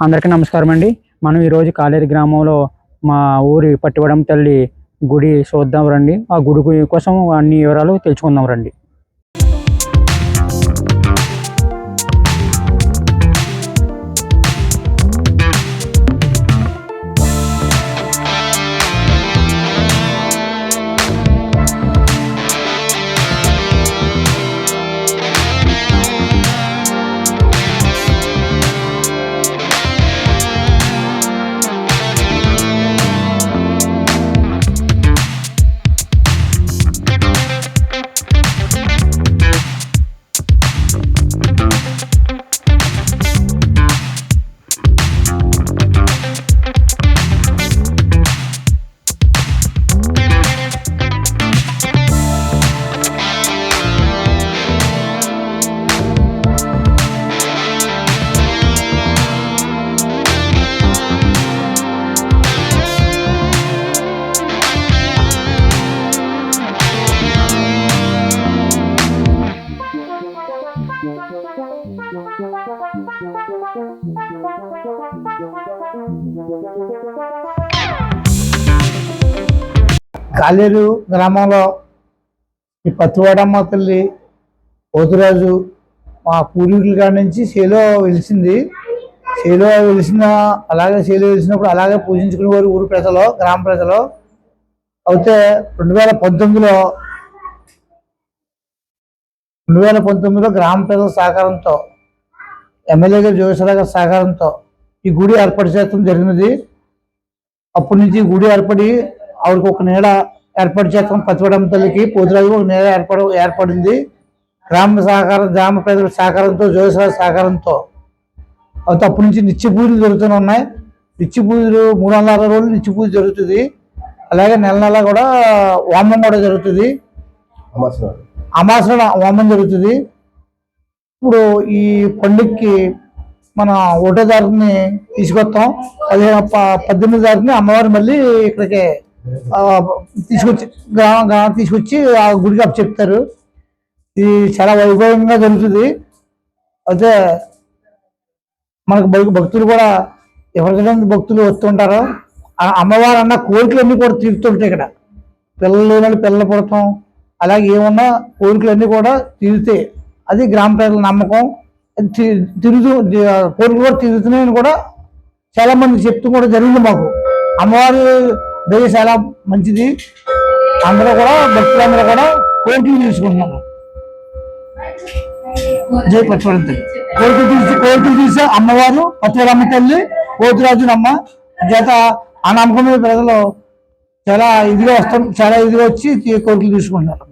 అందరికీ నమస్కారం అండి. మనం ఈరోజు కాలేరు గ్రామంలో మా ఊరి పట్టివడం తల్లి గుడి చూద్దాం రండి. ఆ గుడి కోసం అన్ని వివరాలు తెలుసుకుందాం రండి. కాలేరు గ్రామంలో ఈ పత్తివాడమ్మ తల్లి పోతురాజు మా పూర్వీకుల కాడి నుంచి చేలో వెలిసింది. చేలో వెలిసినప్పుడు అలాగే పూజించుకునేవారు ఊరు ప్రజలు, గ్రామ ప్రజలు. అయితే 2019లో గ్రామ ప్రజల సహకారంతో, ఎమ్మెల్యే గారు జోగేశ్వరరావు గారి సహకారంతో ఈ గుడి ఏర్పాటు చేయడం జరిగినది. అప్పటి నుంచి గుడి ఏర్పడి ఆవిడకి ఒక నీడ ఏర్పాటు చేస్తాం. పత్తివాడమ్మ తల్లికి పోతురాజు ఒక నీడ ఏర్పడింది. గ్రామ ప్రజల సహకారంతో, జోగేశ్వరరావు సహకారంతో. అయితే అప్పటి నుంచి నిత్య పూజలు జరుగుతూనే ఉన్నాయి. నిత్య పూజలు 360 రోజులు నిత్య పూజ జరుగుతుంది. అలాగే నెల కూడా హోమం కూడా జరుగుతుంది. అమాసన హోమం జరుగుతుంది. ఇప్పుడు ఈ పండుగకి మన 1వ తారీఖుని తీసుకొస్తాం. 18వ తారీఖుని అమ్మవారు మళ్ళీ ఇక్కడికి తీసుకొచ్చి ఆ గుడికి చెప్తారు. ఇది చాలా వైభవంగా జరుగుతుంది. అయితే మనకు భక్తులు కూడా ఎవరికైనా భక్తులు వస్తుంటారు. అమ్మవారు అన్న కోరికలన్నీ కూడా తీరుతుంటాయి. ఇక్కడ పిల్లలు లేని వాళ్ళు పిల్లలు పుడతాం, అలాగే ఏమన్నా కోరికలన్నీ కూడా తీరుతాయి. అది గ్రామ ప్రజల నమ్మకం. కోరికలు కూడా తీరుతున్నాయని కూడా చాలా మంది చెప్తూ కూడా జరిగింది. మాకు అమ్మవారి దయ చాలా మంచిది. అందరూ కూడా భక్తులందరూ కూడా కోరికలు తీసుకుంటున్నారు. జై పత్తివాడమ్మ తల్లి. కోరికలు తీసే అమ్మవారు పత్తివాడమ్మ తల్లి, పోతురాజునమ్మ చేత ఆ నమ్మకం మీద ప్రజలు చాలా ఇదిగా వచ్చి కోరికలు తీసుకుంటున్నారు.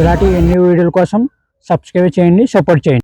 ఇలాంటి ఎన్ని వీడియోల కోసం సబ్స్క్రైబ్ చేయండి, సపోర్ట్ చేయండి.